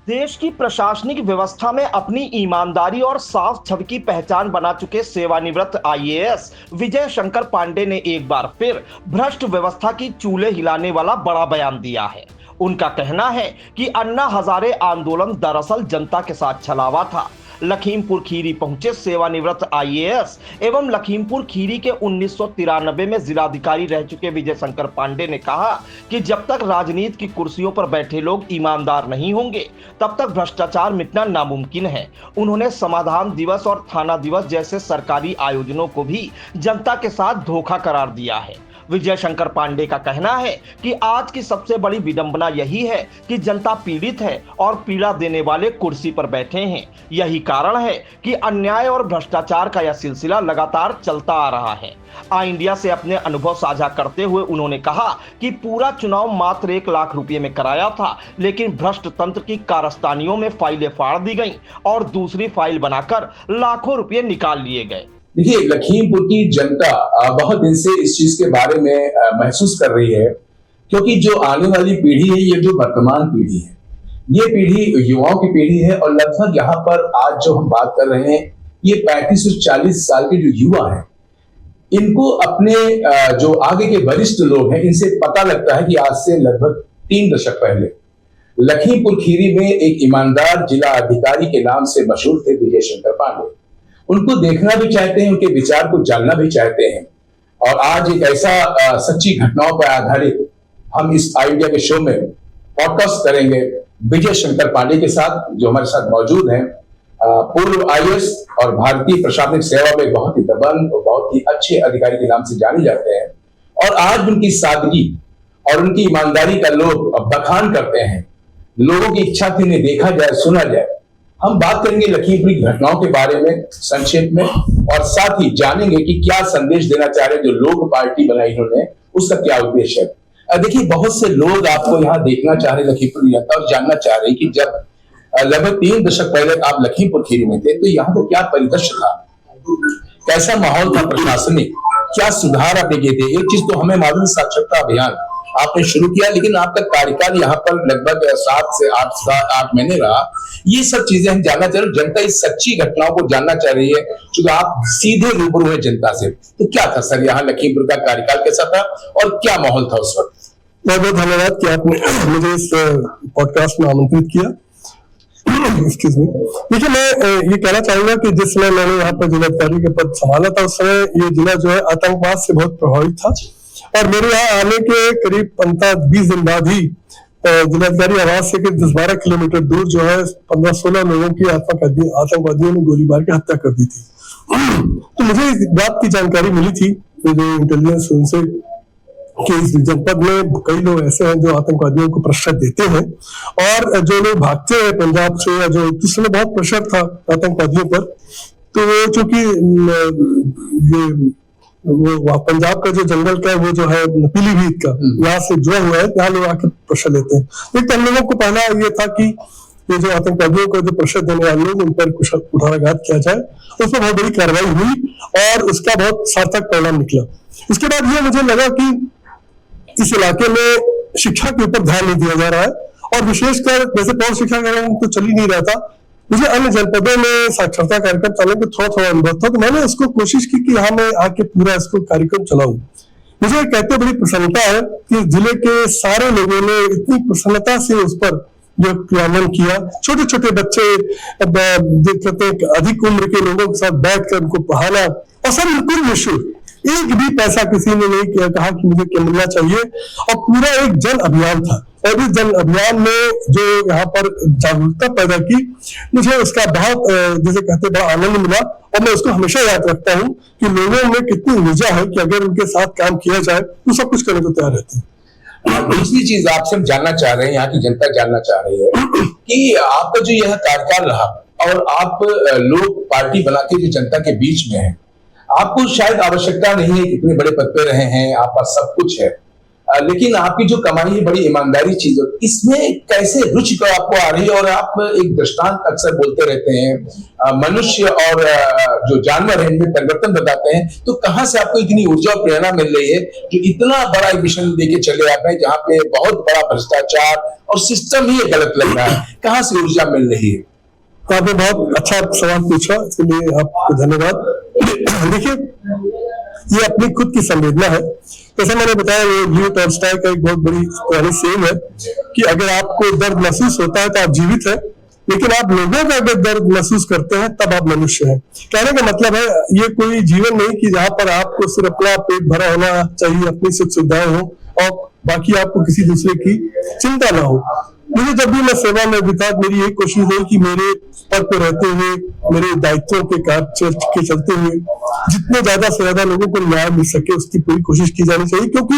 देश की प्रशासनिक व्यवस्था में अपनी ईमानदारी और साफ छवि की पहचान बना चुके सेवानिवृत्त आईएएस विजय शंकर पांडे ने एक बार फिर भ्रष्ट व्यवस्था की चूल्हे हिलाने वाला बड़ा बयान दिया है। उनका कहना है कि अन्ना हजारे आंदोलन दरअसल जनता के साथ छलावा था। लखीमपुर खीरी पहुंचे सेवानिवृत्त आईएएस एवं लखीमपुर खीरी के 1993 में जिलाधिकारी रह चुके विजय शंकर पांडे ने कहा कि जब तक राजनीति की कुर्सियों पर बैठे लोग ईमानदार नहीं होंगे तब तक भ्रष्टाचार मिटना नामुमकिन है। उन्होंने समाधान दिवस और थाना दिवस जैसे सरकारी आयोजनों को भी जनता के साथ धोखा करार दिया है। विजय शंकर पांडे का कहना है कि आज की सबसे बड़ी विडंबना यही है कि जनता पीड़ित है और पीड़ा देने वाले कुर्सी पर बैठे हैं। यही कारण है कि अन्याय और भ्रष्टाचार का यह सिलसिला लगातार चलता आ रहा है। आई इंडिया से अपने अनुभव साझा करते हुए उन्होंने कहा कि पूरा चुनाव मात्र 1 लाख रुपए में कराया था, लेकिन भ्रष्ट तंत्र की कारस्तानियों में फाइलें फाड़ दी गईं और दूसरी फाइल बनाकर लाखों रुपए निकाल लिए गए। देखिए, लखीमपुर की जनता बहुत दिन से इस चीज के बारे में महसूस कर रही है, क्योंकि जो आने वाली पीढ़ी है, ये जो वर्तमान पीढ़ी है, ये पीढ़ी युवाओं की पीढ़ी है और लगभग यहाँ पर आज जो हम बात कर रहे हैं, ये 35 से 40 साल के जो युवा हैं, इनको अपने जो आगे के वरिष्ठ लोग हैं, इनसे पता लगता है कि आज से लगभग 3 दशक पहले लखीमपुर खीरी में एक ईमानदार जिला अधिकारी के नाम से मशहूर थे विजय शंकर पांडे। उनको देखना भी चाहते हैं, उनके विचार को जानना भी चाहते हैं। और आज एक ऐसा सच्ची घटनाओं पर आधारित हम इस आई इंडिया के शो में पॉडकास्ट करेंगे विजय शंकर पांडे के साथ, जो हमारे साथ मौजूद हैं। पूर्व आईएएस और भारतीय प्रशासनिक सेवा में बहुत ही दबंग और बहुत ही अच्छे अधिकारी के नाम से जाने जाते हैं। और आज उनकी सादगी और उनकी ईमानदारी का लोग बखान करते हैं। लोगों की इच्छा थी इन्हें देखा जाए, सुना जाए। हम बात करेंगे लखीमपुर की घटनाओं के बारे में संक्षेप में, और साथ ही जानेंगे कि क्या संदेश देना चाह रहे जो लोग पार्टी बनाई उन्होंने, उसका क्या उद्देश्य है। देखिए, बहुत से लोग आपको यहाँ देखना चाह रहे लखीमपुर की जनता, और जानना चाह रहे कि जब लगभग 3 दशक पहले आप लखीमपुर खीरी में थे तो यहाँ तो क्या परिदृश्य था, कैसा माहौल था प्रशासनिक, क्या सुधार आपने किए थे। एक चीज तो हमें मालूम, साक्षरता अभियान आपने शुरू किया, लेकिन आपका कार्यकाल यहाँ पर लगभग 7 से 8 महीने रहा। ये सब चीजें हम जानना चाह रहे हैं। जनता इस सच्ची घटनाओं को जानना चाह रही है, क्योंकि आप सीधे रूबरू हैं जनता से। तो क्या था सर, यहाँ लखीमपुर का कार्यकाल कैसा था और क्या माहौल था उस वक्त? बहुत बहुत धन्यवाद कि आपने मुझे इस पॉडकास्ट में आमंत्रित किया। Excuse me. देखिए, मैं ये कहना चाहूंगा कि जिस समय मैंने यहाँ पर जिलाधिकारी के पद संभाला था, उस समय ये जिला जो है आतंकवाद से बहुत प्रभावित था। और मेरे यहाँ आने के करीब 15-20 दिन बाद ही जिलाधिकारी आवास से 10-12 किलोमीटर दूर जो है 15-16 लोगों की आतंकवादियों ने गोली मार के हत्या कर दी थी। तो मुझे इस बात की जानकारी मिली थी, जो इंटेलिजेंस उनसे, कि इस जनपद में कई लोग ऐसे हैं जो आतंकवादियों को प्रेशर देते हैं, और जो लोग भागते हैं पंजाब से, या जो जिस समय बहुत प्रेशर था आतंकवादियों पर, तो वो चूंकि वो पंजाब का जो जंगल का वो जो है पीलीभीत का, यहाँ से जुड़ा हुआ है, यहाँ लोग आके प्रेशर लेते हैं। एक हम लोगों को पहला ये था कि ये जो आतंकवादियों को जो प्रेशर देने वाले लोग, उन पर कुछ कुठाराघात किया जाए। उसमें बहुत बड़ी कार्रवाई हुई और उसका बहुत सार्थक परिणाम निकला। उसके बाद ये मुझे लगा कि इस इलाके में शिक्षा के ऊपर ध्यान नहीं दिया जा रहा है, और विशेषकर जैसे प्रौढ़ शिक्षा कार्यक्रम तो चल ही नहीं रहा था, मुझे अन्य जनपदों में साक्षरता कार्यक्रम चलाने का थोड़ा अनुभव था। तो मैंने इसको कोशिश की कि यहाँ मैं आके पूरा इसको कार्यक्रम चलाऊं। मुझे कहते बड़ी प्रसन्नता है कि जिले के सारे लोगों ने इतनी प्रसन्नता से उस पर जो क्रियान्वयन किया। छोटे छोटे बच्चे, अधिक उम्र के लोगों के साथ बैठकर उनको पढ़ाना, और सब बिल्कुल निःशुल्क, एक भी पैसा किसी ने नहीं कहा कि मुझे क्या मिलना चाहिए। और पूरा एक जन अभियान था, और इस जन अभियान में जो यहाँ पर जागरूकता पैदा की, मुझे उसका बहुत जैसे कहते बड़ा आनंद मिला। और मैं उसको हमेशा याद रखता हूँ कि लोगों में कितनी ऊर्जा है कि अगर उनके साथ काम किया जाए तो सब कुछ करने को तैयार रहते हैं। दूसरी चीज आपसे जानना चाह रहे हैं, यहाँ की जनता जानना चाह रही है कि आपका जो यह कार्यकाल रहा, और आप लोग पार्टी बनाते जो जनता के बीच में है, आपको शायद आवश्यकता नहीं है, कितने बड़े पद पे रहे हैं, आप पास सब कुछ है, लेकिन आपकी जो कमाई है बड़ी ईमानदारी चीज है। इसमें कैसे रुचि को आपको आ रही है? और आप एक दृष्टांत अक्सर बोलते रहते हैं, मनुष्य और जो जानवर है इनमें परिवर्तन बताते हैं, तो कहाँ से आपको इतनी ऊर्जा और प्रेरणा मिल रही है कि इतना बड़ा एक मिशन लेके चले आप हैं जहाँ पे बहुत बड़ा भ्रष्टाचार और सिस्टम ही गलत लग रहा है? कहाँ से ऊर्जा मिल रही है? तो आपने बहुत अच्छा सवाल पूछा, इसके लिए आपको धन्यवाद। देखिए, ये अपनी खुद की संवेदना है। जैसे मैंने बताया, ये लियो टॉल्स्टॉय का एक बहुत बड़ी पुरानी सेम है कि अगर आपको दर्द महसूस होता है तो आप जीवित हैं, लेकिन आप लोगों का अगर दर्द महसूस करते हैं तब आप मनुष्य हैं। कहने का मतलब है, ये कोई जीवन नहीं कि जहां पर आपको सिर्फ अपना पेट भरा होना चाहिए, अपनी सुख सुविधाएं हो और बाकी आपको किसी दूसरे की चिंता ना हो। मुझे जब भी मैं सेवा में बिता, मेरी एक कोशिश है कि मेरे पद पर रहते हुए, मेरे दायित्वों के चलते हुए जितने ज्यादा से ज्यादा लोगों को न्याय मिल सके उसकी पूरी कोशिश की जानी चाहिए, क्योंकि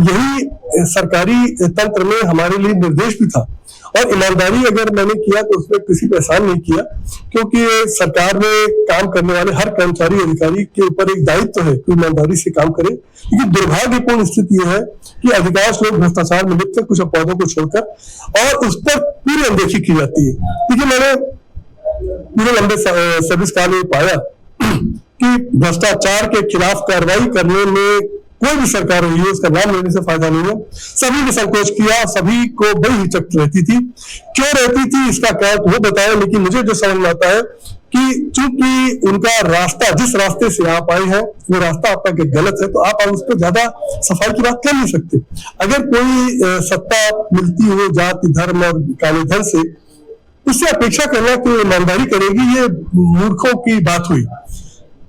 यही सरकारी तंत्र में हमारे लिए निर्देश भी था। और ईमानदारी अगर मैंने किया तो उसमें किसी पे एहसान नहीं किया, क्योंकि सरकार में काम करने वाले हर कर्मचारी अधिकारी के ऊपर एक दायित्व है कि ईमानदारी से काम करे। लेकिन दुर्भाग्यपूर्ण स्थिति यह है कि अधिकांश लोग भ्रष्टाचार में लिप्त है, कुछ अपवादों को छोड़कर, और उस पर पूरी अनदेखी की जाती है। देखिए, मैंने पूरे लंबे सर्विस काल में पाया कि भ्रष्टाचार के खिलाफ कार्रवाई करने में कोई भी सरकार रही है, उसका नाम लेने से फायदा नहीं है। सभी ने संकोच किया, सभी को बड़ी हिचक रहती थी। क्यों रहती थी इसका कारण वो बताया, लेकिन मुझे जो समझ में आता है कि चूंकि उनका रास्ता, जिस रास्ते से आप आए हैं वो रास्ता आपका गलत है, तो आप उस पर ज्यादा सफाई की बात कर नहीं सकते। अगर कोई सत्ता मिलती हो जाति धर्म और काले धन से, उससे अपेक्षा करना कि ईमानदारी करेगी, ये मूर्खों की बात हुई।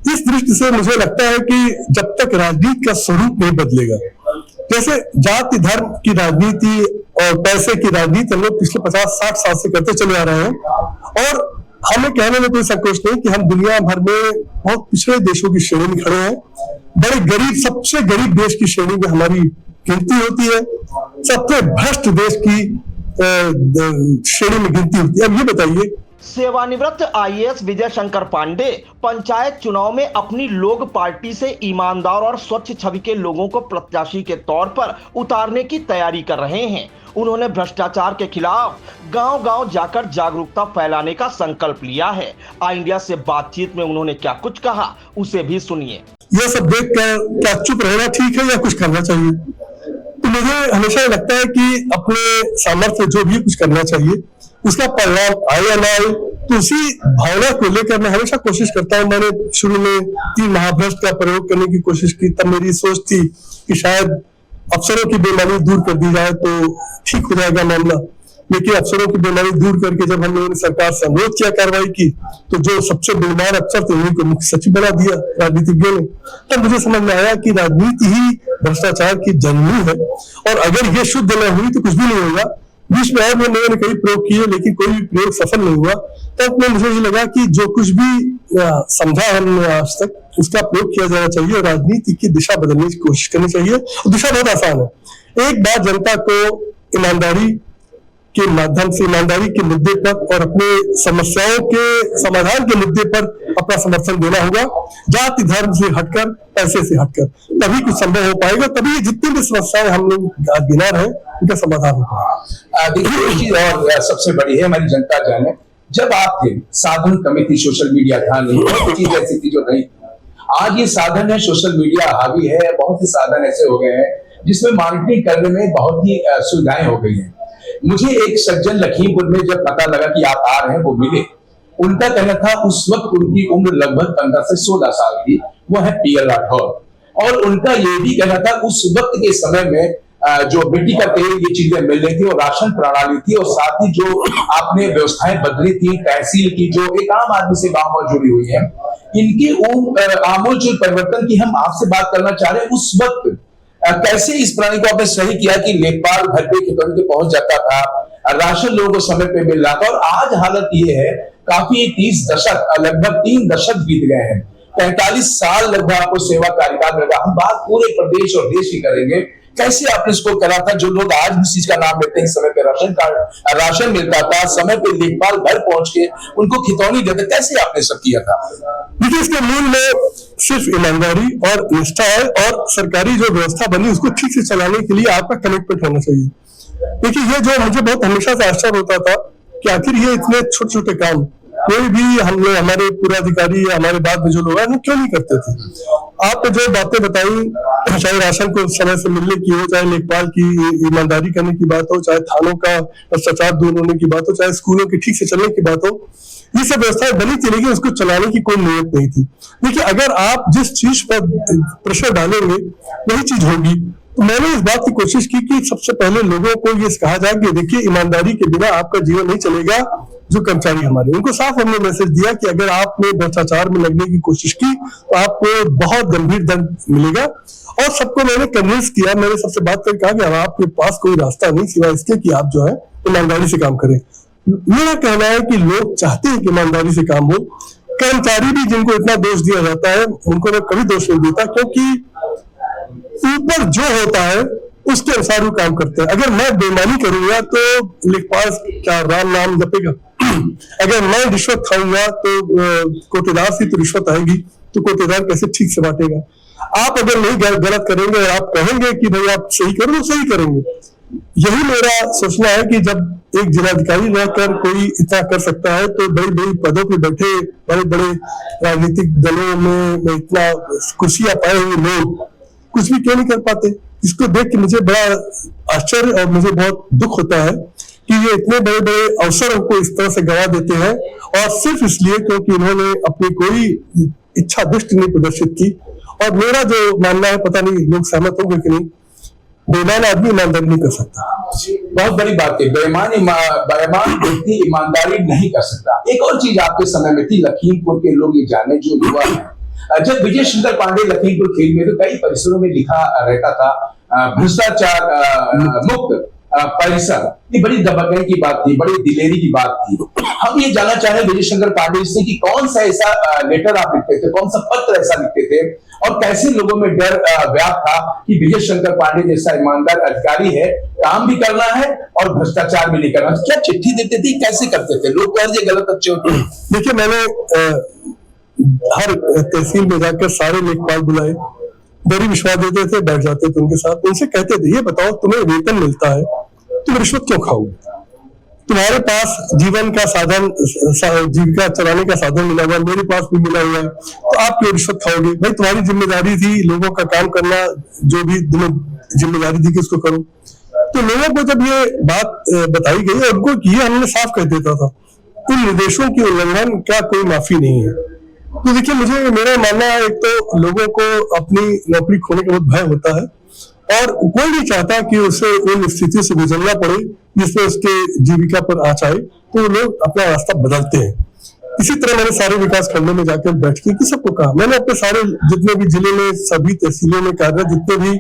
इस दृष्टि से मुझे लगता है कि जब तक राजनीति का स्वरूप नहीं बदलेगा, जैसे जाति धर्म की राजनीति और पैसे की राजनीति हम लोग पिछले 50-60 साल से करते चले आ रहे हैं, और हमें कहने में कोई संकोच नहीं कि हम दुनिया भर में बहुत पिछड़े देशों की श्रेणी में खड़े हैं। बड़े गरीब, सबसे गरीब देश की श्रेणी में हमारी गिनती होती है, सबसे भ्रष्ट देश की श्रेणी में गिनती होती है। अब ये बताइए, सेवानिवृत्त आईएएस विजय शंकर पांडे पंचायत चुनाव में अपनी लोग पार्टी से ईमानदार और स्वच्छ छवि के लोगों को प्रत्याशी के तौर पर उतारने की तैयारी कर रहे हैं। उन्होंने भ्रष्टाचार के खिलाफ गांव-गांव जाकर जागरूकता फैलाने का संकल्प लिया है। आई इंडिया से बातचीत में उन्होंने क्या कुछ कहा, उसे भी सुनिए। यह सब देख कर क्या चुप रहना ठीक है या कुछ करना चाहिए? तो मुझे हमेशा लगता है कि अपने सामर्थ्य जो भी कुछ करना चाहिए, उसका परिणाम आए या ना आए, तो उसी भावना को लेकर मैं हमेशा कोशिश करता हूँ। मैंने शुरू में 3 महाभ्रष्ट का प्रयोग करने की कोशिश की, तब मेरी सोच थी कि शायद अफसरों की बेईमानी दूर कर दी जाए तो ठीक हो जाएगा मामला। लेकिन अफसरों की बेईमानी दूर करके जब हम लोगों ने सरकार से अनुरोध किया कार्रवाई की, तो जो सबसे बेईमान अफसर थे उन्हीं को मुख्य सचिव बना दिया राजनीतिज्ञों ने। तब मुझे समझ में आया कि राजनीति ही भ्रष्टाचार की जननी है, और अगर ये शुद्ध न हुई तो कुछ भी नहीं होगा। बीच में और मैंने कई प्रयोग किए, लेकिन कोई भी प्रयोग सफल नहीं हुआ। तब में मुझे ये लगा कि जो कुछ भी समझा हमने आज तक, उसका प्रयोग किया जाना चाहिए और राजनीति की दिशा बदलने की कोशिश करनी चाहिए। और दिशा बहुत आसान है। एक बार जनता को ईमानदारी के माध्यम से, ईमानदारी के मुद्दे पर और अपने समस्याओं के समाधान के मुद्दे पर अपना समर्थन देना होगा, जाति धर्म से हटकर, पैसे से हटकर, तभी कुछ संभव हो पाएगा। तभी जितनी भी समस्याएं हम लोग गिना रहे उनका समाधान होगा। देखिए, एक चीज और सबसे बड़ी है, हमारी जनता जाने, जब आप थे साधन कमेटी, सोशल मीडिया था नहीं, बहुत चीज ऐसी थी जो नहीं। आज ये साधन है, सोशल मीडिया हावी है, बहुत से साधन ऐसे हो गए हैं जिसमें मॉनिटरिंग करने में बहुत ही सुविधाएं हो गई हैं। मुझे एक सज्जन लखीमपुर में जब पता लगा कि आप आ रहे हैं, वो मिले। उनका कहना था, उस वक्त उनकी उम्र लगभग 15 से 16 साल थी, वो है पीएल राठौर, और उनका ये भी कहना था उस वक्त के समय में जो मिट्टी का तेल, ये चीजें मिल रही थी, और राशन प्रणाली थी, और साथ ही जो आपने व्यवस्थाएं बदली थी, तहसील की जो एक आम आदमी से गांव में जुड़ी हुई है, इनकी आमूलचूल परिवर्तन की हम आपसे बात करना चाह रहे हैं। उस वक्त कैसे इस प्रणाली को आपने सही किया कि लेखपाल घर पे खितौनी के पहुंच जाता था, राशन लोगों को समय पे मिल रहा था, और आज हालत ये है, काफी 30 दशक, लगभग 3 दशक बीत गए हैं, 45 साल लगभग आपको सेवा कार्यकाल लगा। हम बात पूरे प्रदेश और देश की करेंगे, कैसे आपने इसको करा था? जो लोग आज भी इस चीज का नाम लेते हैं, समय पे राशन मिलता था, समय पे लेखपाल घर पहुंच के उनको खितौनी देते, कैसे आपने सब किया था? देखिए, इसके मूल में सिर्फ ईमानदारी और निष्ठा है, और सरकारी जो व्यवस्था बनी उसको ठीक से चलाने के लिए आपका कमिटमेंट होना चाहिए। देखिए, ये जो मुझे बहुत हमेशा से आश्चर्य होता था कि आखिर ये इतने छोटे छोटे काम कोई भी हमारे पूर्वाधिकारी या हमारे बाद में जो लोग हैं वो क्यों नहीं करते थे। आपने जो बातें बताई, चाहे राशन को समय से मिलने की हो, चाहे लेखपाल की ईमानदारी करने की बात हो, चाहे थानों का भ्रष्टाचार दूर होने की बात हो, चाहे स्कूलों के ठीक से चलने की बात हो, ये सब व्यवस्थाएं बनी थी लेकिन उसको चलाने की कोई नीयत नहीं थी। देखिए, अगर आप जिस चीज पर प्रेशर डालेंगे वही चीज होगी। तो मैंने इस बात की कोशिश की कि सबसे पहले लोगों को ये कहा जाए कि देखिए, ईमानदारी के बिना आपका जीवन नहीं चलेगा। जो कर्मचारी हमारे, उनको साफ हमने मैसेज दिया कि अगर आपने भ्रष्टाचार में लगने की कोशिश की तो आपको बहुत गंभीर दंड मिलेगा। और सबको मैंने कन्विंस किया, मैंने सबसे बात करके कहा कि अब आपके पास कोई रास्ता नहीं सिवाय इसके कि आप जो है ईमानदारी से काम करें। मेरा कहना है कि लोग चाहते हैं कि ईमानदारी से काम हो। कर्मचारी भी जिनको इतना दोष दिया जाता है उनको मैं कभी दोष नहीं देता, क्योंकि ऊपर जो होता है उसके अनुसार वो काम करते हैं। अगर मैं बेईमानी करूंगा तो लेखपाल क्या राम नाम जपेगा, अगर मैं रिश्वत खाऊंगा तो कोटेदार से तो रिश्वत आएगी, तो कोटेदार कैसे ठीक से बांटेगा। आप अगर नहीं गलत करेंगे और आप कहेंगे कि भाई आप सही करो तो सही करेंगे। यही मेरा सोचना है कि जब एक जिलाधिकारी रहकर कोई इतना कर सकता है तो बड़ी बड़ी पदों पे बैठे बड़े बड़े राजनीतिक दलों में इतना कुर्सियां पाए हुए लोग कुछ भी क्यों नहीं कर पाते। इसको देख के मुझे बड़ा आश्चर्य और मुझे बहुत दुख होता है कि ये इतने बड़े बड़े अवसरों को इस तरह से गंवा देते हैं, और सिर्फ इसलिए क्योंकि इन्होंने अपनी कोई इच्छा दृष्टि नहीं प्रदर्शित की। और मेरा जो मानना है, पता नहीं लोग सहमत होंगे कि नहीं, बेईमान आदमी ईमानदारी नहीं कर सकता। बहुत बड़ी बात है, बेईमान व्यक्ति ईमानदारी नहीं कर सकता। एक और चीज आपके समय में थी, लखीमपुर के लोग ये जाने जो युवा है, जब विजय शंकर पांडे लखीमपुर खेल में तो कई परिसरों में लिखा रहता था भ्रष्टाचार मुक्त परिसर, ये बड़ी दबंगई की बात थी, बड़ी दिलेरी की बात थी। हम ये जानना चाह रहे हैं विजय शंकर पांडे से कि कौन सा ऐसा लेटर आप लिखते थे, कौन सा पत्र ऐसा लिखते थे, और कैसे लोगों में डर व्याप्त था कि विजय शंकर पांडे जैसा ईमानदार अधिकारी है, काम भी करना है और भ्रष्टाचार भी नहीं करना। तो क्या चिट्ठी देते थे, कैसे करते थे, लोग कह गलत अच्छे होते। देखिए, मैंने हर तहसील में जाकर सारे लेखपाल बुलाए, बड़ी विश्वास देते थे, बैठ जाते थे उनके साथ, उनसे कहते थे ये बताओ तुम्हें वेतन मिलता है, तुम रिश्वत क्यों खाओगे? तुम्हारे पास जीवन का साधन, जीविका चलाने का साधन मिला हुआ, मेरे पास भी मिला हुआ है, तो आप क्यों रिश्वत खाओगे? भाई तुम्हारी जिम्मेदारी थी लोगों का काम करना, जो भी तुम्हें जिम्मेदारी थी कि उसको करो। तो लोगों को जब ये बात बताई गई, उनको ये हमने साफ कह देता था, इन निर्देशों की उल्लंघन का कोई माफी नहीं है। तो देखिए, मुझे मेरा मानना है, एक तो लोगों को अपनी नौकरी खोने का बहुत भय होता है और कोई नहीं चाहता कि उसे उन स्थिति से गुजरना पड़े जिसमें उसके जीविका पर आँच आए, तो लोग अपना रास्ता बदलते हैं। इसी तरह मैंने सारे विकास खंडों में जाकर बैठ के सबको कहा, मैंने अपने सारे जितने भी जिले में सभी तहसीलों में कार्यरत जितने भी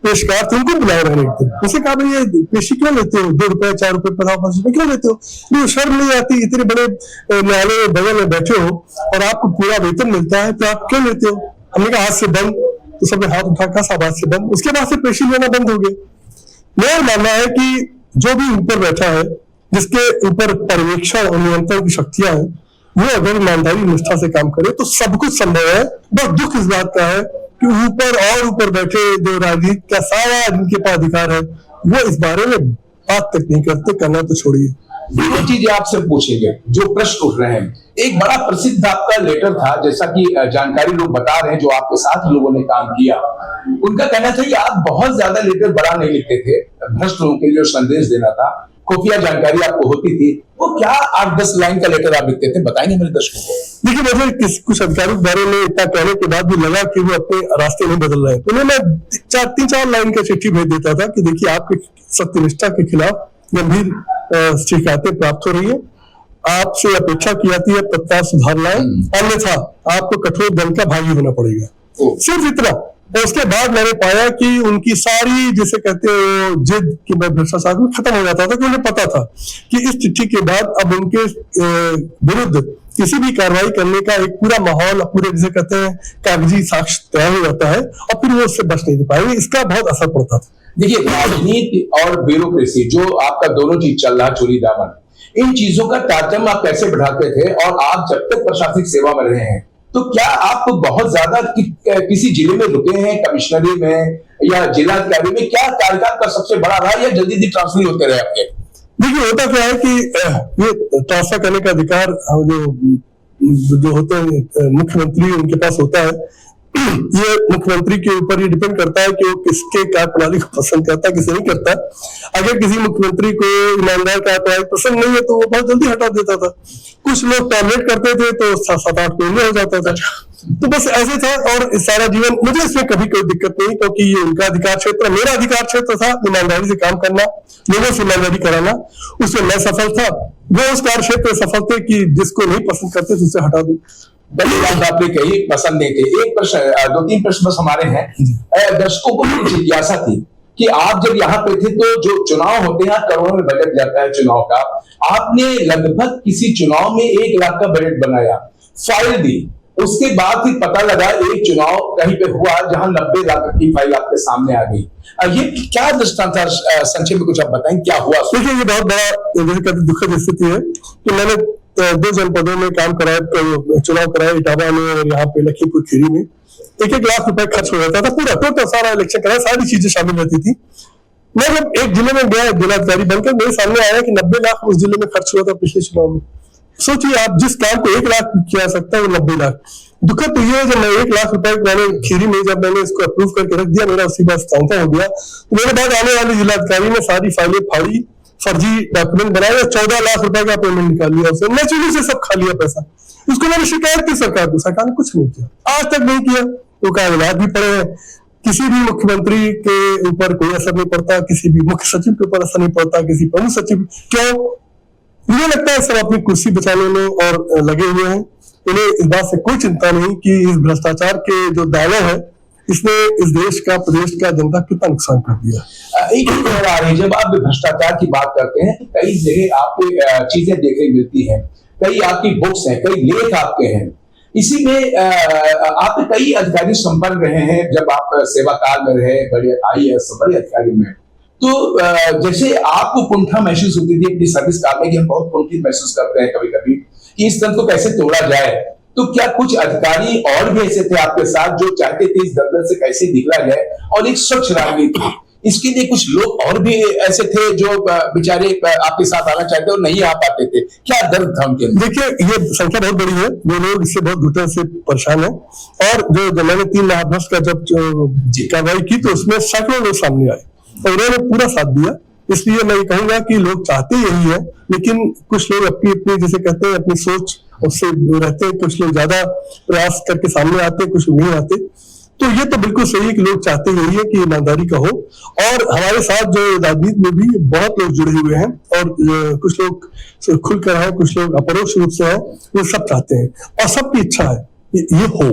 पेशकार थे उनको बुलाए रहने थे। उनसे कहा भाई ये पेशी क्यों लेते हो, 2 रुपए 4 रुपए 5 रुपए क्यों लेते हो? नहीं, शर्म नहीं आती? इतने बड़े न्यायालय में बगल में बैठे हो और आपको पूरा वेतन मिलता है तो आप क्यों लेते हो? हमने कहा हाथ से बंद, तो सबने हाथ उठा कहा सब हाथ से बंद। उसके बाद से पेशी लेना बंद हो गया। मेरा मानना है कि जो भी ऊपर बैठा है, जिसके ऊपर पर्यवेक्षण और नियंत्रण की शक्तियां हैं, वो अगर ईमानदारी निष्ठा से काम करे तो सब कुछ संभव है। बहुत दुख इस बात का है कि ऊपर और ऊपर बैठे जो राजनीति का सारा जिनके पास अधिकार है वो इस बारे में बात तक नहीं करते, करना तो छोड़िए। दो चीजें आपसे पूछेंगे जो प्रश्न उठ रहे हैं। एक बड़ा प्रसिद्ध आपका लेटर था, जैसा कि जानकारी लोग बता रहे हैं जो आपके साथ लोगों ने काम किया, उनका कहना था कि आप बहुत ज्यादा लेटर बड़ा नहीं लिखते थे, भ्रष्ट लोगों के लिए संदेश देना था, खुफिया जानकारी आपको होती थी। वो क्या 8-10 लाइन का लेटर आप लिखते थे, बताएंगे मेरे दर्शकों को? देखिए, मुझे कुछ अधिकारियों के बारे में इतना कहने के बाद भी लगा कि वो अपने रास्ते नहीं बदल रहे हैं, तो मैं 3-4 लाइन का चिट्ठी भेज देता था कि देखिए आपके सत्यनिष्ठा के खिलाफ गंभीर शिकायतें प्राप्त हो रही है, आपसे अपेक्षा की जाती है तत्काल सुधार लाए, अन्यथा आपको कठोर दंड का भागी होना पड़ेगा। सिर्फ इतना। और उसके बाद मैंने पाया कि उनकी सारी जिसे कहते हैं जिद कि मैं भ्रष्टाचार खत्म हो जाता था, कि उन्हें पता था कि इस चिट्ठी के बाद अब उनके विरुद्ध किसी भी कार्रवाई करने का एक पूरा माहौल, पूरे जिसे कहते हैं कागजी साक्ष्य तैयार हो जाता है और फिर वो उससे बच नहीं पाएंगे। इसका बहुत असर पड़ता था। देखिए, राजनीति और ब्यूरोक्रेसी जो आपका दोनों चीज चल रहा, चोरी दामन, इन चीजों का तारतम्य आप कैसे बढ़ाते थे? और आप जब तक प्रशासनिक सेवा में रहे हैं तो क्या आप बहुत ज्यादा किसी जिले में रुके हैं, कमिश्नरी में या जिलाधिकारी में, क्या कार्यकाल का सबसे बड़ा रहा या जल्दी जल्दी ट्रांसफर होते रहे आपके? देखिए होता क्या है कि ये ट्रांसफर करने का अधिकार जो होते हैं मुख्यमंत्री उनके पास होता है। ये मुख्यमंत्री के ऊपर ही डिपेंड करता है कि वो किसके कार्य प्रणाली को पसंद करता है, किसे नहीं करता। अगर किसी मुख्यमंत्री को ईमानदार कार्य प्रणाली पसंद नहीं है तो वो बहुत जल्दी हटा देता था। कुछ लोग टॉलरेट करते थे तो 7-8 महीने हो जाता था। तो बस ऐसे था और इस सारा जीवन मुझे इसमें कभी कोई दिक्कत नहीं, क्योंकि ये उनका अधिकार क्षेत्र, मेरा अधिकार क्षेत्र था ईमानदारी से काम करना, लोगों से ईमानदारी कराना। उसमें मैं सफल था, वो उस कार्य क्षेत्र में सफल थे कि जिसको नहीं पसंद करते तो उसे हटा दो। बड़ी बात आपने कही, पसंद नहीं थे। एक प्रश्न, 2-3 प्रश्न बस हमारे हैं। दर्शकों को भी जिज्ञासा थी कि आप जब यहाँ पे थे तो जो चुनाव होते हैं करोड़ों में बजट जाता है चुनाव का, आपने लगभग किसी चुनाव में 1 लाख का बजट बनाया, फाइल दी, उसके बाद फिर पता लगा एक चुनाव कहीं पे हुआ जहां 90 लाख की फाइल आपके सामने आ गई। ये क्या दृष्टांत था? संक्षेप में कुछ आप बताएं क्या हुआ? देखिए ये बहुत बड़ा दुखद स्थिति है कि मैंने 2 जनपदों में काम कराया, चुनाव कराया, इटावा में और यहाँ पे लखीमपुर खीरी में। 1-1 लाख रुपए खर्च हो जाता था, पूरा टोटल सारा इलेक्शन कराया, सारी चीजें शामिल रहती थी। मैं जब एक जिले में गया जिलाधिकारी बनकर, मेरे सामने आया कि 90 लाख उस जिले में खर्च हुआ था पिछले चुनाव में। सोचिए आप, जिस काम को 1 लाख किया सकता है वो 90 लाख। दुखद तो ये है जब मैं 1 लाख रुपए मैंने खीरी में जब मैंने इसको अप्रूव करके रख दिया, मेरा उसी बात स्थानांतरण हो गया। तो मेरे बाद आने वाले जिलाधिकारी ने सारी फाइलें फाड़ी, फर्जी डॉक्यूमेंट बनाए, 14 लाख रुपए का पेमेंट निकाल लिया उसे, नेचुरली से सब खा लिया पैसा। उसको मैंने शिकायत की सरकार को, सरकार ने कुछ नहीं किया, आज तक नहीं किया। तो कागजात भी पड़े हैं, किसी भी मुख्यमंत्री के ऊपर कोई असर नहीं पड़ता, किसी भी मुख्य सचिव के ऊपर असर नहीं पड़ता, किसी प्रमुख सचिव। क्यों? मुझे लगता है सब अपनी कुर्सी बचाने में और लगे हुए हैं। उन्हें इस बात से कोई चिंता नहीं कि इस भ्रष्टाचार के जो दानव है इसने इस देश का, प्रदेश का जनता कितना नुकसान कर दिया। एक और आ रही, जब आप भ्रष्टाचार की बात करते हैं तो कई जगह आपको चीजें देखने मिलती हैं, कई आपकी बुक्स हैं, कई लेख आपके हैं। इसी में आप कई अधिकारी संपर्क रहे हैं जब आप सेवा काल में रहे, बड़े IAS बड़े अधिकारी में। तो जैसे आपको कुंठा महसूस होती थी अपनी सर्विस काल में कि हम बहुत कुंठित महसूस करते हैं कभी कभी कि इस तंत्र को कैसे तोड़ा जाए, तो क्या कुछ अधिकारी और भी ऐसे थे आपके साथ जो चाहते थे इस दलदल से कैसे निकला जाए और एक स्वच्छ राजनीति, इसके लिए कुछ लोग और भी ऐसे थे जो बेचारे आपके साथ आना चाहते और नहीं आ पाते थे? क्या दर्द था उनके अंदर? देखिए ये संख्या बहुत बड़ी है, जो लोग इससे बहुत घुटन से परेशान है। और जो मैंने 3 महाभ्रष्ट का जब कार्रवाई की तो उसमें सैकड़ों लोग सामने आए और उन्होंने पूरा साथ दिया। इसलिए मैं ये कहूंगा कि लोग चाहते यही है, लेकिन कुछ लोग अपनी अपनी जैसे कहते हैं अपनी सोच उससे रहते हैं। कुछ लोग ज्यादा प्रयास करके सामने आते, कुछ नहीं आते। तो ये तो बिल्कुल सही है कि लोग चाहते यही है कि ईमानदारी का हो। और हमारे साथ जो राजनीति में भी बहुत लोग जुड़े हुए हैं और कुछ लोग खुलकर हैं, कुछ लोग अपरोक्ष रूप से हैं, वो सब चाहते हैं और सबकी इच्छा है ये हो।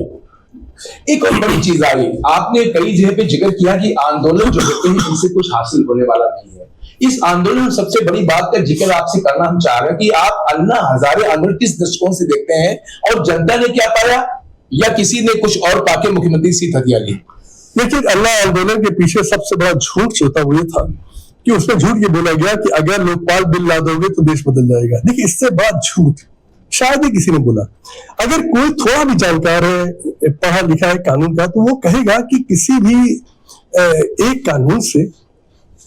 एक और बड़ी चीज आई, आपने कई जगह पे जिक्र किया कि आंदोलन जो होते हैं इनसे कुछ हासिल होने वाला नहीं है। इस आंदोलन में सबसे बड़ी बात का जिक्र आपसे करना हम चाह रहे हैं कि आप अन्ना हजारे आंदोलन किस दृष्टिकोण से देखते हैं और जनता ने क्या पाया या किसी ने कुछ और पाके मुख्यमंत्री सीट हथिया ली? देखिए अन्ना आंदोलन के पीछे सबसे बड़ा झूठ जो था वो ये था कि उसमें झूठ ये बोला गया कि अगर लोकपाल बिल ला दोगे तो देश बदल जाएगा। देखिए इससे बड़ा झूठ शायद ही किसी ने बोला। अगर कोई थोड़ा भी जानकार है, पढ़ा लिखा है कानून का, तो वो कहेगा कि किसी भी एक कानून से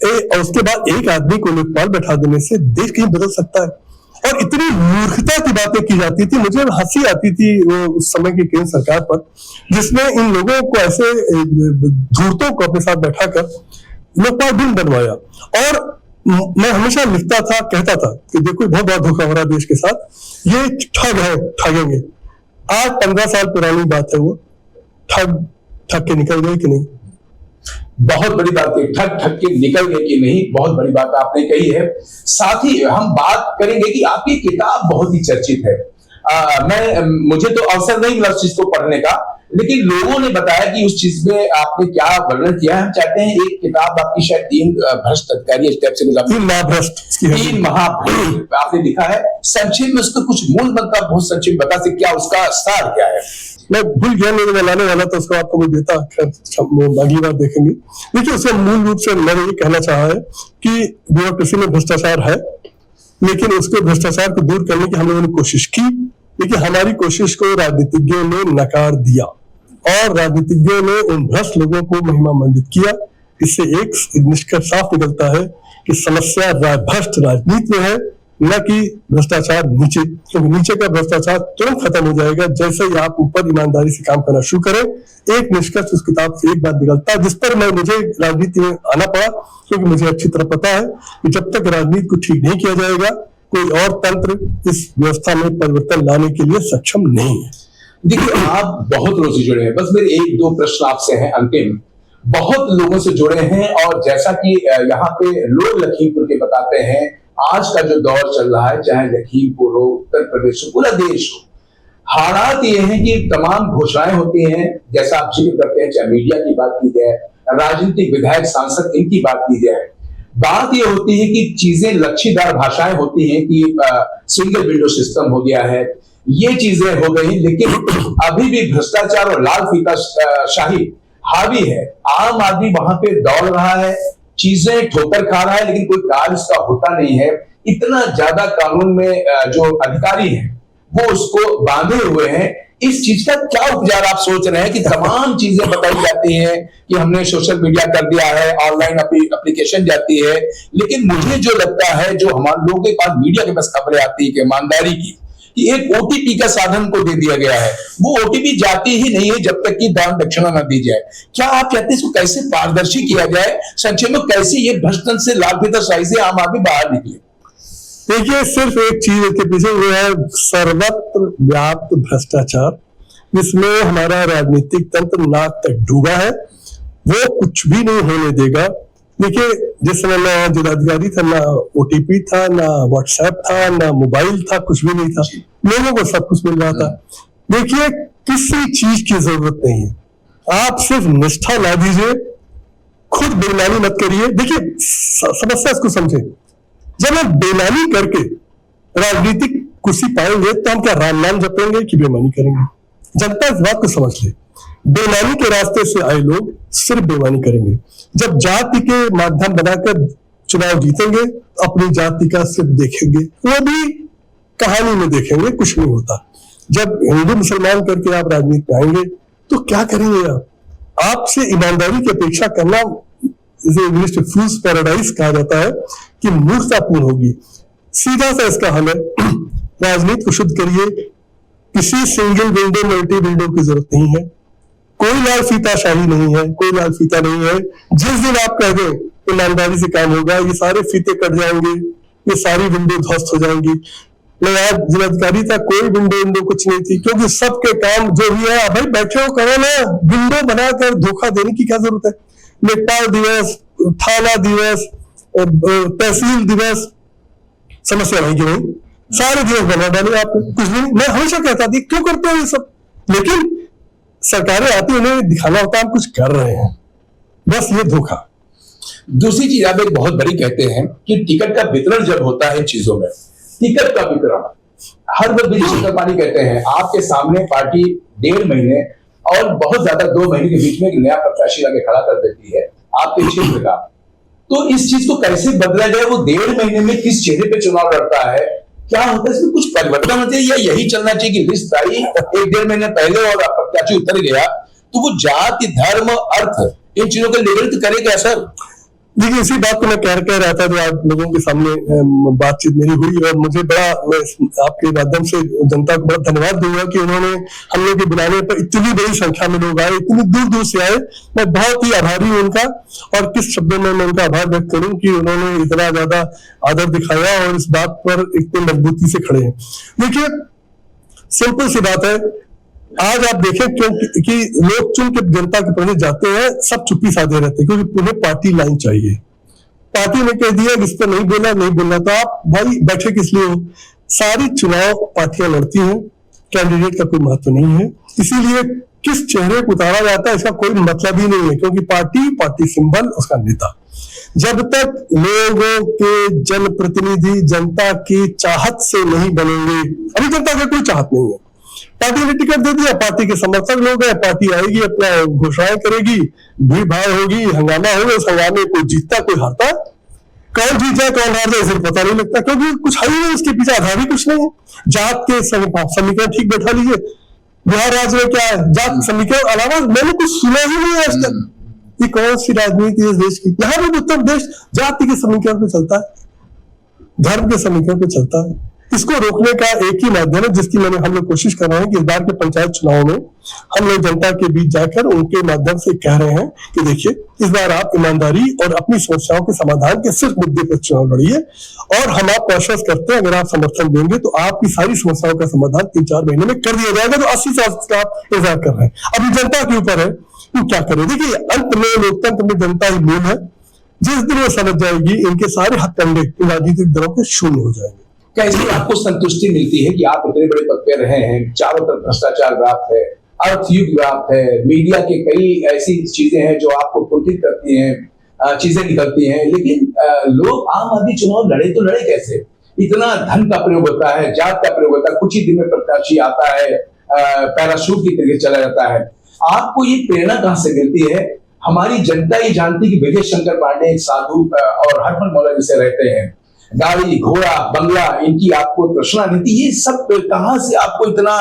और उसके बाद एक आदमी को लोकपाल बैठा देने से देश कहीं बदल सकता है। और इतनी मूर्खता की बातें की जाती थी, मुझे हंसी आती थी वो उस समय की केंद्र सरकार पर, जिसमें इन लोगों को ऐसे धूर्तों को अपने साथ बैठाकर लोकपाल बिल बनवाया। और मैं हमेशा लिखता था, कहता था कि देखो बहुत बड़ा धोखा हो रहा है देश के साथ, ये ठग है, ठगेंगे। आज 15 साल पुरानी बात है, वो ठग के निकल गए कि नहीं? बहुत बड़ी बात है, ठग के निकल गए कि नहीं, बहुत बड़ी बात आपने कही है। साथ ही हम बात करेंगे कि आपकी किताब बहुत ही चर्चित है। मुझे तो अवसर नहीं मिला उस चीज को पढ़ने का, लेकिन लोगों ने बताया कि उस चीज में आपने क्या वर्णन किया है। हम चाहते हैं एक किताब आपकी शायद 3 भ्रष्ट अधिकारी स्टेप से 3 महाभ्रष्ट 3 महाभ्रष्ट आपने लिखा है। संक्षेप में उसका कुछ मूल मंत्र बहुत संक्षेप बता सकते, क्या उसका सार क्या है? मैं भूल गया, मैं लाने वाला था उसको, आपको मैं देता, अगली बार देखेंगे। देखिए उसका मूल रूप से मैंने ये कहना चाहा है कि ब्यूरोक्रेसी में भ्रष्टाचार है, लेकिन उसके भ्रष्टाचार को दूर करने की हम लोगों ने कोशिश की लेकिन हमारी कोशिश को राजनीतिज्ञों ने नकार दिया और राजनीतिज्ञों ने उन भ्रष्ट लोगों को महिमा मंडित किया। इससे एक निष्कर्ष साफ निकलता है कि समस्या भ्रष्ट राजनीति में है, न कि भ्रष्टाचार नीचे, क्योंकि नीचे का भ्रष्टाचार तुरंत खत्म हो जाएगा जैसे ही आप ऊपर ईमानदारी से काम करना शुरू करें। एक निष्कर्ष उस किताब से एक बात निकलता है जिस पर मुझे राजनीति में आना पड़ा, क्योंकि मुझे अच्छी तरह पता है कि जब तक राजनीति को ठीक नहीं किया जाएगा कोई और तंत्र इस व्यवस्था में परिवर्तन लाने के लिए सक्षम नहीं है। देखिए, आप बहुत लोगों से जुड़े हैं, बस मेरे एक दो प्रश्न आपसे हैं अंतिम। बहुत लोगों से जुड़े हैं और जैसा कि यहाँ पे लोग लखीमपुर के बताते हैं, आज का जो दौर चल रहा है, चाहे लखीमपुर हो, उत्तर प्रदेश हो, पूरा देश हो, हालात ये हैं कि तमाम घोषणाएं होती हैं, जैसा आप जिक्र करते हैं, चाहे मीडिया की बात की जाए, राजनीतिक विधायक सांसद इनकी बात की जाए, बात ये होती है कि चीजें लच्छीदार भाषाएं होती हैं कि सिंगल विंडो सिस्टम हो गया है, ये चीजें हो गई, लेकिन अभी भी भ्रष्टाचार और लाल फीता शाही हावी है। आम आदमी वहां पे दौड़ रहा है, चीजें ठोकर खा रहा है, लेकिन कोई कार्य इसका होता नहीं है। इतना ज्यादा कानून में जो अधिकारी हैं वो उसको बांधे हुए हैं। इस चीज का क्या उपचार आप सोच रहे हैं कि तमाम चीजें बताई जाती हैं कि हमने सोशल मीडिया कर दिया है, ऑनलाइन एप्लीकेशन जाती है, लेकिन मुझे जो लगता है, जो हमारे लोगों के पास मीडिया के पास खबरें आती है कि ईमानदारी की, कि एक ओटीपी का साधन को दे दिया गया है, वो ओटीपी जाती ही नहीं है जब तक कि दान दक्षिणा न दी जाए। क्या आप कहते हैं इसको कैसे पारदर्शी किया जाए, संक्षेप में कैसे ये भ्रष्टन से, लाल फीताशाही से आम आदमी बाहर निकले? देखिए, सिर्फ एक चीज इसके पीछे वो है सर्वत्र व्याप्त भ्रष्टाचार, जिसमें हमारा राजनीतिक तंत्र नाक तक डूबा है, वो कुछ भी नहीं होने देगा। देखिए, जिस समय मैं जिलाधिकारी था, ना ओटीपी था, ना व्हाट्सएप था, ना मोबाइल था, कुछ भी नहीं था, लोगों को सब कुछ मिल रहा था। देखिए, किसी चीज की जरूरत नहीं है, आप सिर्फ निष्ठा ला दीजिए, खुद बेईमानी मत करिए। देखिए, समस्या इसको समझे, जब हम बेईमानी करके राजनीतिक कुर्सी पाएंगे तो हम क्या राम नाम जपेंगे कि बेईमानी करेंगे? जनता इस बात को समझ ले, बेईमानी के रास्ते से आए लोग सिर्फ बेईमानी करेंगे। जब जाति के माध्यम बनाकर चुनाव जीतेंगे, अपनी जाति का सिर्फ देखेंगे, वो भी कहानी में देखेंगे, कुछ नहीं होता। जब हिंदू मुसलमान करके आप राजनीति में आएंगे तो क्या करेंगे आप? आपसे ईमानदारी की अपेक्षा करना, इसे इंग्लिश में फूल्स पैराडाइज कहा जाता है, कि मूर्खतापूर्ण होगी। सीधा सा इसका हल है, राजनीति को शुद्ध करिए, किसी सिंगल विंडो मल्टी विंडो की जरूरत नहीं है, कोई लाल फीता शाही नहीं है, कोई लाल फीता नहीं है। जिस दिन आप कह दें ईमानदारी से काम होगा, ये सारे फीते कट जाएंगे, ये सारी विंडो ध्वस्त हो जाएंगी। मैं आज जिलाधिकारी था, कोई विंडो कुछ नहीं थी, क्योंकि सबके काम जो भी है, भाई बैठे हो करो ना, विंडो बनाकर धोखा देने की क्या जरूरत है? लेखपाल दिवस, थाना दिवस, तहसील दिवस, समस्या नहीं क्यों? सारे दिवस बना डाले आपने, कुछ नहीं। मैं हमेशा कहता थी क्यों करते हो ये सब, लेकिन सरकारें आती है, उन्हें दिखाना होता है हम कुछ कर रहे हैं, बस ये धोखा। दूसरी चीज आप एक बहुत बड़ी कहते हैं कि टिकट का वितरण जब होता है चीजों में, टिकट का वितरण हर वक्त विजय शंकर पांडे कहते हैं, आपके सामने पार्टी 1.5 महीने और बहुत ज्यादा 2 महीने के बीच में एक नया प्रत्याशी लाके खड़ा कर देती है आपके क्षेत्र का, तो इस चीज को कैसे बदला जाए? वो 1.5 महीने में किस चेहरे पे चुनाव लड़ता है, क्या होता है, इसमें कुछ परिवर्तन होना चाहिए या यही चलना चाहिए कि लिस्ट आई 1-1.5 महीने पहले और प्रत्याशी उतर गया, तो वो जाति, धर्म, अर्थ, इन चीजों का लेवल करेगा सर? देखिए, इसी बात को मैं कह रहा था, जो आप लोगों के सामने बातचीत मेरी हुई, और मुझे बड़ा, मैं आपके माध्यम से जनता को बड़ा धन्यवाद दूंगा कि उन्होंने हम लोग के बुलाने पर इतनी बड़ी संख्या में लोग आए, इतनी दूर दूर से आए। मैं बहुत ही आभारी हूं उनका, और किस शब्दों में मैं उनका आभार व्यक्त करूं कि उन्होंने इतना ज्यादा आदर दिखाया और इस बात पर इतनी मजबूती से खड़े हैं। देखिए, सिंपल सी बात है, आज आप देखें क्योंकि लोग चुन के जनता के प्रति जाते हैं, सब चुप्पी साधे रहते हैं, क्योंकि उन्हें पार्टी लाइन चाहिए। पार्टी ने कह दिया इस पर नहीं बोलना, तो आप भाई बैठे किस लिए हो? सारी चुनाव पार्टियां लड़ती हैं, कैंडिडेट का कोई महत्व नहीं है, इसीलिए किस चेहरे को उतारा जाता है इसका कोई मतलब ही नहीं है, क्योंकि पार्टी सिंबल, उसका नेता। जब तक लोगों के जनप्रतिनिधि जनता की चाहत से नहीं बनेंगे, अभी जनता का कोई चाहत नहीं है, पार्टी ने टिकट दे दिया, पार्टी के समर्थक लोग हैं, पार्टी आएगी, अपना घोषणाएं करेगी, भीड़ भाड़ होगी, हंगामा होगा, उस हंगामे कोई जीतता कोई हारता, कौन जीत जाए कौन हार जाए इसे पता नहीं लगता, क्योंकि कुछ है ही नहीं, उसके पीछे आधार ही कुछ नहीं है। जात के समीकरण ठीक बैठा लीजिए, बिहार राज्य में क्या है, जात समीकरण अलावा मैंने कुछ सुना ही नहीं है आज तक। ये कौन सी राजनीति है इस देश की? यहाँ पर उत्तर प्रदेश जाति के समीकरण पे चलता है, धर्म के समीकरण पे चलता है। इसको रोकने का एक ही माध्यम है, जिसकी हम लोग कोशिश कर रहे हैं कि इस बार के पंचायत चुनाव में हम लोग जनता के बीच जाकर उनके माध्यम से कह रहे हैं कि देखिए, इस बार आप ईमानदारी और अपनी समस्याओं के समाधान के सिर्फ मुद्दे पर चुनाव लड़िए, और हम आपको आश्वस्त करते हैं अगर आप समर्थन देंगे तो आपकी सारी समस्याओं का समाधान 3-4 महीने में कर दिया जाएगा। तो 80 साल का आप इंतजार कर रहे हैं, अभी जनता के ऊपर है वो क्या करे। देखिए, अंत में लोकतंत्र में जनता ही मूल है। जिस दिन वो समझ जाएगी, इनके सारे हथकंडे राजनीतिक दलों के शून्य हो जाएंगे। क्या इसमें आपको संतुष्टि मिलती है कि आप इतने बड़े पद पे रहे हैं, चारों तरफ भ्रष्टाचार व्याप्त है, अर्थयुग व्याप्त है, मीडिया के कई ऐसी चीजें हैं जो आपको कुंठित करती हैं, चीजें निकलती हैं, लेकिन लोग आम आदमी चुनाव लड़े तो लड़े कैसे? इतना धन का प्रयोग होता है, जात का प्रयोग होता है, कुछ ही दिन में प्रत्याशी आता है, पैराशूट की तरीके चला जाता है। आपको ये प्रेरणा कहां से मिलती है? हमारी जनता ये जानती कि विजय शंकर पांडे एक साधु और हरफन मौला जैसे रहते हैं, गाड़ी घोड़ा बंगला इनकी आपको तृष्णा नहीं थी। ये सब कहां से आपको इतना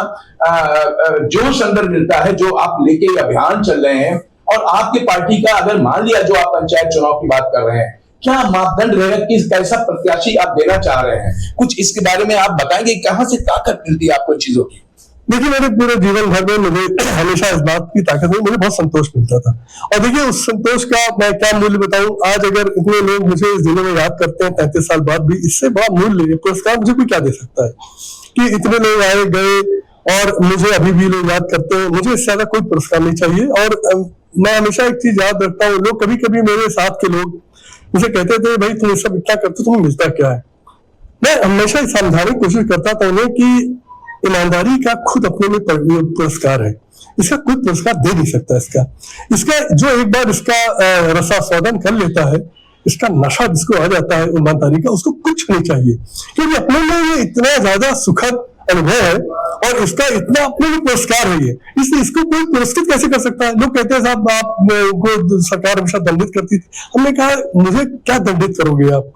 जोश अंदर मिलता है जो आप लेके अभियान चल रहे हैं? और आपके पार्टी का अगर मान लिया, जो आप पंचायत चुनाव की बात कर रहे हैं, क्या मापदंड रहेगा, किस कैसा प्रत्याशी आप देना चाह रहे हैं? कुछ इसके बारे में आप बताएंगे, कहां से ताकत मिलती है आपको इन चीजों की? देखिए, मेरे पूरे जीवन भर में मुझे हमेशा इस बात की ताकत में मुझे बहुत संतोष मिलता था। और देखिए, उस संतोष का मैं क्या मूल्य बताऊं, आज अगर इतने लोग मुझे इस जिले में याद करते हैं 33 साल बाद भी, इससे बड़ा मूल्य पुरस्कार मुझे कोई क्या दे सकता है कि इतने लोग आए गए और मुझे अभी भी लोग याद करते हैं। मुझे इससे ज्यादा कोई पुरस्कार नहीं चाहिए। और मैं हमेशा एक चीज याद रखता हूँ, लोग कभी कभी मेरे साथ के लोग मुझे कहते थे, भाई तुम ये सब इतना करते तुम्हें मिलता क्या है? मैं हमेशा समझाने की कोशिश करता था उन्हें कि ईमानदारी का खुद अपने में पुरस्कार है, इसका कोई पुरस्कार दे नहीं सकता। इसका जो एक बार इसका रसास्वादन कर लेता है, इसका नशा जिसको आ जाता है ईमानदारी का, उसको कुछ नहीं चाहिए, क्योंकि अपने में ये इतना ज्यादा सुखद अनुभव है और इसका इतना अपने में पुरस्कार है ये, इसलिए इसको कोई पुरस्कृत कैसे कर सकता है? लोग कहते हैं साहब आपको सरकार हमेशा दंडित करती थी। हमने कहा, मुझे क्या दंडित करोगे आप?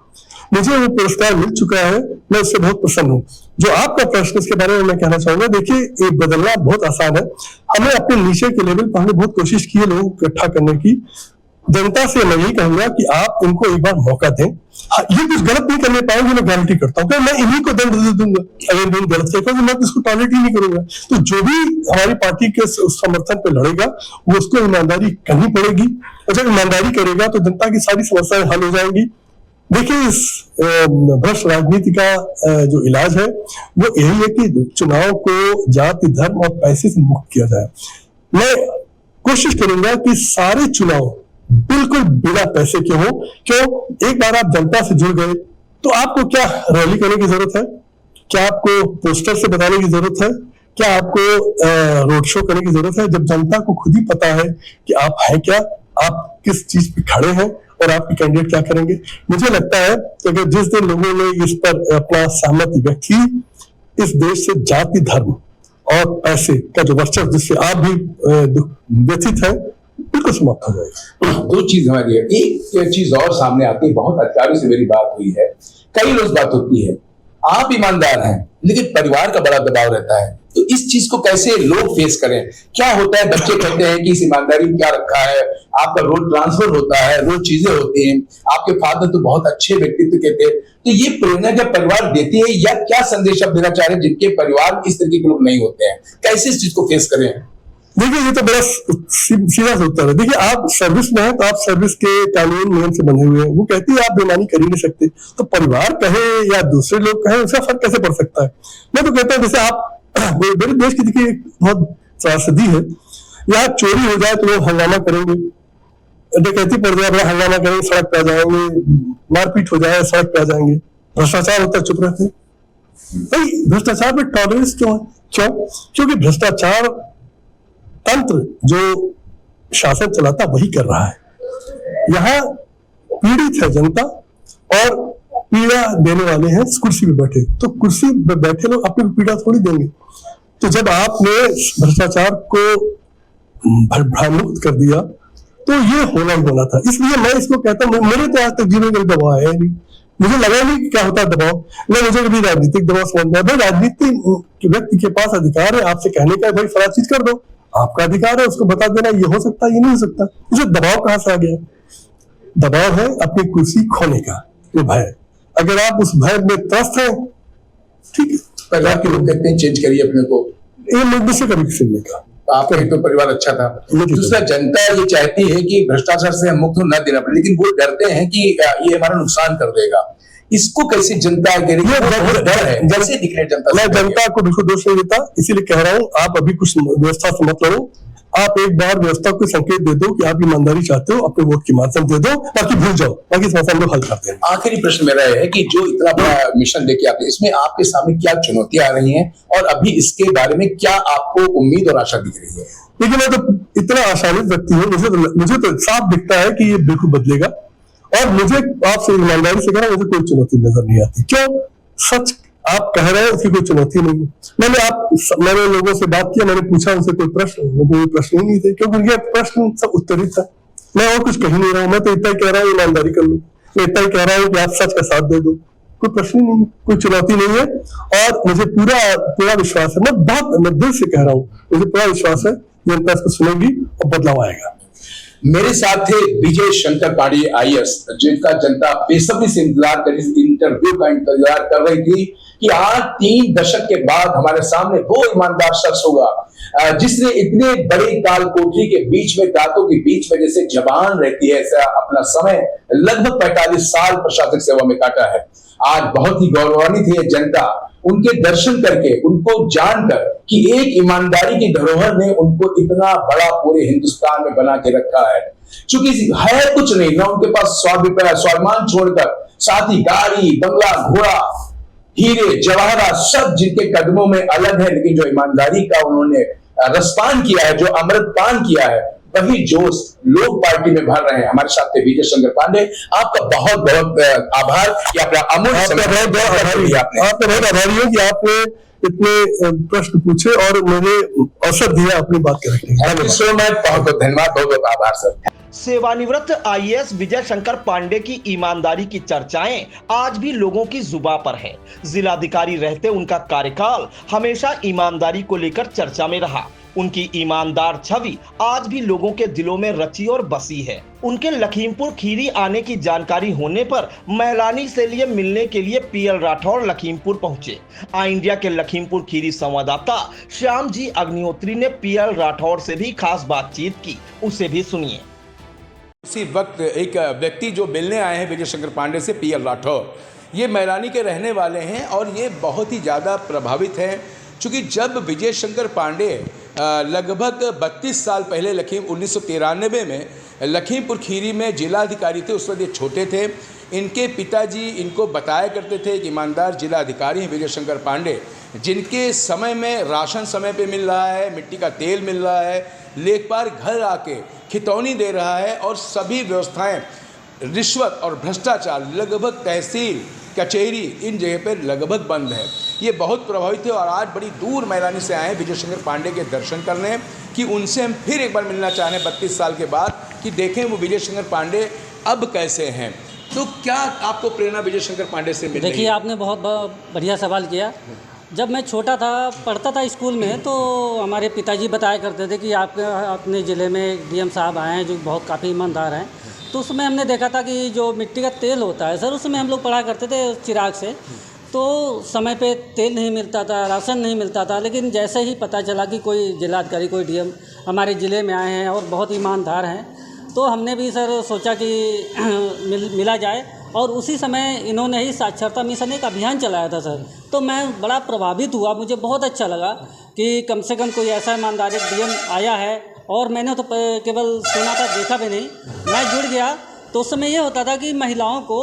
मुझे वो पुरस्कार मिल चुका है, मैं उससे बहुत प्रसन्न हूँ। जो आपका प्रश्न, इसके बारे में मैं कहना चाहूंगा, देखिए, ये बदलना बहुत आसान है। हमें अपने नीचे के लेवल पर हमने बहुत कोशिश की है लोगों को इकट्ठा करने की। जनता से मैं यही कहूंगा कि आप इनको एक बार मौका दें। हाँ, ये कुछ गलत नहीं करने पाएंगे, मैं गारंटी करता हूँ, मैं इन्हीं को दंड दे दूंगा अगर इन्होंने गलत किया, क्योंकि मैं इसको टॉलरेट ही नहीं करूंगा। तो जो भी हमारी पार्टी के समर्थन पे लड़ेगा, वो उसको ईमानदारी करनी पड़ेगी, और जब ईमानदारी करेगा तो जनता की सारी समस्याएं हल हो जाएंगी। देखिए, इस भ्रष्ट राजनीति का जो इलाज है वो यही है कि चुनाव को जाति धर्म और पैसे से मुक्त किया जाए। मैं कोशिश करूंगा कि सारे चुनाव बिल्कुल बिना पैसे के हो। क्यों? एक बार आप जनता से जुड़ गए तो आपको क्या रैली करने की जरूरत है? क्या आपको पोस्टर से बताने की जरूरत है? क्या आपको रोड शो करने की जरूरत है? जब जनता को खुद ही पता है कि आप हैं क्या, आप किस चीज पे खड़े हैं और आपके कैंडिडेट क्या करेंगे। मुझे लगता है कि अगर जिस दिन लोगों ने इस पर अपना सहमति व्यक्त की, इस देश से जाति धर्म और पैसे का जो वर्चस्व जिससे आप भी व्यथित है, बिल्कुल समाप्त हो जाएगा। दो चीज हमारी है। एक चीज और सामने आती है, बहुत अधिकारियों से मेरी बात हुई है, कई रोज बात होती है, आप ईमानदार हैं लेकिन परिवार का बड़ा दबाव रहता है, तो इस चीज को कैसे लोग फेस करें? क्या होता है, बच्चे कहते हैं कि इस ईमानदारी में क्या रखा है, आपका रोज ट्रांसफर होता है, रोज चीजें होती हैं, आपके फादर तो बहुत अच्छे व्यक्तित्व के थे, तो ये प्रेरणा क्या परिवार देती है, या क्या संदेश आप देना चाह रहे हैं जिनके परिवार इस तरीके के लोग नहीं होते हैं, कैसे इस चीज को फेस करें? देखिए, ये तो बड़ा सीधा सा उत्तर है। देखिए, आप सर्विस में हैं तो आप सर्विस के कानून नियम से बंधे हुए हैं। वो कहती है आप बेईमानी कर ही नहीं सकते, तो परिवार कहे या दूसरे लोग कहे, उसका फर्क कैसे पड़ सकता है? मैं तो कहता हूँ, जैसे आप मेरे देश की देखिए बहुत त्रासदी है, यहाँ चोरी हो जाए तो लोग हंगामा करेंगे, डकैती पड़ जाए बड़ा हंगामा करेंगे, सड़क पे आ जाएंगे, मारपीट हो जाए सड़क पे आ जाएंगे, भ्रष्टाचार होता है चुप रहते। भाई, भ्रष्टाचार में टॉलरेंस क्यों है? क्योंकि भ्रष्टाचार तंत्र जो शासन चलाता वही कर रहा है। यहाँ पीड़ित है जनता और पीड़ा देने वाले हैं कुर्सी पे बैठे, तो कुर्सी पे बैठे लोग अपनी पीड़ा थोड़ी देंगे। तो जब आपने भ्रष्टाचार को भयमुक्त कर दिया तो ये होना ही होना था। इसलिए मैं इसको कहता हूँ, मेरे तो आज तक जीवन का दबाव है नहीं, मुझे लगा नहीं कि क्या होता है दबाव, न मुझे कभी राजनीतिक दबाव समझ में आया। भाई राजनीतिक व्यक्ति के पास अधिकार है आपसे कहने का, भाई फला चीज कर दो, आपका अधिकार है उसको बता देना, ये हो सकता है ये नहीं हो सकता। मुझे दबाव कहाँ से आ गया? दबाव है अपनी कुर्सी खोने का, ये भय। अगर आप उस भय में त्रस्त हैं, ठीक है, पंजाब के लोग कहते हैं चेंज करिए अपने को, ये मुझे से कभी किसी ने कहा। आपका एक तो परिवार अच्छा था। दूसरा, जनता ये चाहती है कि भ्रष्टाचार से हम मुक्त न देना पड़े, लेकिन वो डरते हैं कि ये हमारा नुकसान कर देगा। इसको कैसे जनता कह रही है? बहुत डर है, जैसे दिख रहे जनता। मैं जनता को बिल्कुल दोष नहीं देता, इसीलिए कह रहा हूँ आप अभी कुछ व्यवस्था से मत लड़ो, आप एक बार व्यवस्था को संकेत दे दो कि आप ईमानदारी चाहते हो, अपने वोट के माध्यम दे दो, ताकि भूल जाओ, बाकी समस्या हम लोग हल करते हैं। आखिरी प्रश्न मेरा है कि जो इतना बड़ा मिशन लेके आते हैं, इसमें आपके सामने क्या चुनौतियां आ रही हैं और अभी इसके बारे में क्या आपको उम्मीद और आशा दिख रही है? लेकिन मैं तो इतना आशान्वित व्यक्ति हूँ, मुझे तो साफ दिखता है कि ये बिल्कुल बदलेगा, और मुझे आपसे ईमानदारी से कह रहा हूं, मुझे कोई चुनौती नजर नहीं आती। क्यों? सच आप कह रहे हैं, उसकी कोई चुनौती नहीं है। मैंने लोगों से बात किया, मैंने पूछा उनसे कोई प्रश्न ही नहीं थे, क्योंकि उनके प्रश्न सब उत्तरित था। मैं और कुछ कह नहीं रहा हूँ, मैं तो इतना ही कह रहा हूँ ईमानदारी कर लो, मैं इतना ही कह रहा हूँ कि आप सच का साथ दे दो, कोई प्रश्न ही नहीं, कोई चुनौती नहीं है। और मुझे पूरा विश्वास है, मैं दिल से कह रहा हूँ, मुझे पूरा विश्वास है जनता इसको सुनेगी और बदलाव आएगा। मेरे साथ थे विजय शंकर पांडे IAS, जिनका जनता बेसब्री से इंतजार कर, इस इंटरव्यू का इंतजार कर रही थी कि आज 3 दशक के बाद हमारे सामने वो ईमानदार शख्स होगा जिसने इतने बड़े काल कोठरी के बीच में, दांतों के बीच में जैसे जबान रहती है, ऐसा अपना समय लगभग 45 साल प्रशासनिक सेवा में काटा है। आज बहुत ही गौरवान्वित है जनता उनके दर्शन करके, उनको जानकर कि एक ईमानदारी की धरोहर ने उनको इतना बड़ा पूरे हिंदुस्तान में बना के रखा है। चूंकि है कुछ नहीं ना उनके पास, स्वाभिमान छोड़कर, साथ ही गाड़ी, बंगला, घोड़ा, हीरे जवाहरात सब जिनके कदमों में अलग है, लेकिन जो ईमानदारी का उन्होंने रसपान किया है, जो अमृत पान किया है, वही जोश लोग पार्टी में भर रहे हैं। हमारे साथ थे विजय शंकर पांडे। आपका बहुत बहुत आभार कि अपना अमूल्य समय आपका बहुत आभारी हूँ कि आपने इतने प्रश्न पूछे और मुझे अवसर दिया अपनी बात करने का। थैंक यू सो मच, बहुत बहुत धन्यवाद, बहुत बहुत आभार सर। सेवानिवृत्त IAS विजय शंकर पांडे की ईमानदारी की चर्चाएं आज भी लोगों की जुबां पर है। जिलाधिकारी रहते उनका कार्यकाल हमेशा ईमानदारी को लेकर चर्चा में रहा। उनकी ईमानदार छवि आज भी लोगों के दिलों में रची और बसी है। उनके लखीमपुर खीरी आने की जानकारी होने पर मैलानी से लिए मिलने के लिए PL राठौर लखीमपुर पहुंचे। आई इंडिया के लखीमपुर खीरी संवाददाता श्याम जी अग्निहोत्री ने PL राठौर से भी खास बातचीत की, उसे भी सुनिए। उसी वक्त एक व्यक्ति जो मिलने आए हैं विजय शंकर पांडे से, PL राठौर, ये मैलानी के रहने वाले हैं और ये बहुत ही ज़्यादा प्रभावित हैं, चूँकि जब विजय शंकर पांडे लगभग 32 साल पहले 1993 में लखीमपुर खीरी में जिलाधिकारी थे, उस वक्त ये छोटे थे। इनके पिताजी इनको बताया करते थे कि ईमानदार जिलाधिकारी हैं विजय शंकर पांडे, जिनके समय में राशन समय पे मिल रहा है, मिट्टी का तेल मिल रहा है, लेखपाल घर आके खितौनी दे रहा है और सभी व्यवस्थाएं, रिश्वत और भ्रष्टाचार लगभग तहसील कचहरी इन जगह पर लगभग बंद है। ये बहुत प्रभावित थे और आज बड़ी दूर मैलानी से आए विजय शंकर पांडे के दर्शन करने कि उनसे हम फिर एक बार मिलना चाह रहे हैं 32 साल के बाद, कि देखें वो विजय शंकर पांडे अब कैसे हैं। तो क्या आपको प्रेरणा विजय शंकर पांडे से मिली? देखिए, आपने बहुत बढ़िया सवाल किया। जब मैं छोटा था, पढ़ता था स्कूल में, तो हमारे पिताजी बताया करते थे कि आपके अपने ज़िले में DM साहब आए हैं जो बहुत काफ़ी ईमानदार हैं। तो उसमें हमने देखा था कि जो मिट्टी का तेल होता है सर, उसमें हम लोग पढ़ा करते थे चिराग से, तो समय पे तेल नहीं मिलता था, राशन नहीं मिलता था। लेकिन जैसे ही पता चला कि कोई जिलाधिकारी, कोई DM हमारे ज़िले में आए हैं और बहुत ईमानदार हैं, तो हमने भी सर सोचा कि मिला जाए। और उसी समय इन्होंने ही साक्षरता मिशन एक अभियान चलाया था सर, तो मैं बड़ा प्रभावित हुआ। मुझे बहुत अच्छा लगा कि कम से कम कोई ऐसा ईमानदार DM आया है, और मैंने तो केवल सुना था, देखा भी नहीं। मैं जुड़ गया तो उस समय ये होता था कि महिलाओं को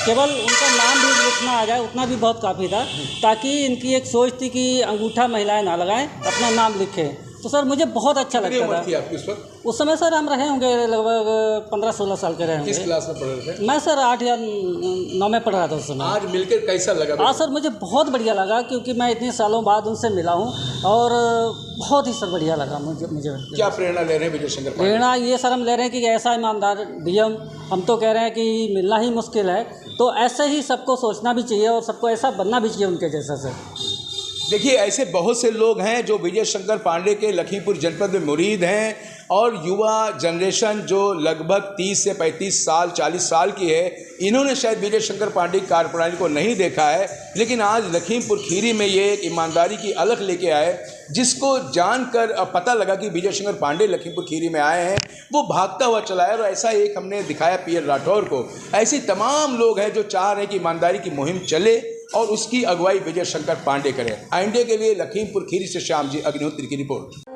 केवल उनका नाम भी लिखना आ जाए, उतना भी बहुत काफ़ी था, ताकि इनकी एक सोच थी कि अंगूठा महिलाएं ना लगाएं, अपना नाम लिखें। तो सर मुझे बहुत अच्छा लगता था। आपकी उस वक्त उस समय सर हम रहे होंगे लगभग 15-16 साल के रहे किस होंगे। क्लास में पढ़ रहे थे? मैं सर 8 या 9 में पढ़ रहा था उस समय। आज मिलकर कैसा लगा? हाँ सर, मुझे बहुत बढ़िया लगा क्योंकि मैं इतने सालों बाद उनसे मिला हूँ और बहुत ही सर बढ़िया लगा मुझे। क्या प्रेरणा ले रहे हैं विजय शंकर पांडे? प्रेरणा ये सर हम ले रहे हैं कि ऐसा ईमानदार डीएम हम तो कह रहे हैं कि मिलना ही मुश्किल है, तो ऐसे ही सबको सोचना भी चाहिए और सबको ऐसा बनना भी चाहिए उनके जैसा सर। देखिए, ऐसे बहुत से लोग हैं जो विजय शंकर पांडे के लखीमपुर जनपद में मुरीद हैं और युवा जनरेशन जो लगभग 30 से 35 साल 40 साल की है, इन्होंने शायद विजय शंकर पांडे की कार्यप्रणाली को नहीं देखा है, लेकिन आज लखीमपुर खीरी में ये एक ईमानदारी की अलख लेके आए, जिसको जानकर पता लगा कि विजय शंकर पांडे लखीमपुर खीरी में आए हैं, वो भागता हुआ चला है। और ऐसा एक हमने दिखाया पीएल राठौर को। ऐसे तमाम लोग हैं जो चाह रहे हैं कि ईमानदारी की मुहिम चले और उसकी अगुवाई विजय शंकर पांडे करें। इंडिया के लिए लखीमपुर खीरी से श्याम जी अग्निहोत्री की रिपोर्ट।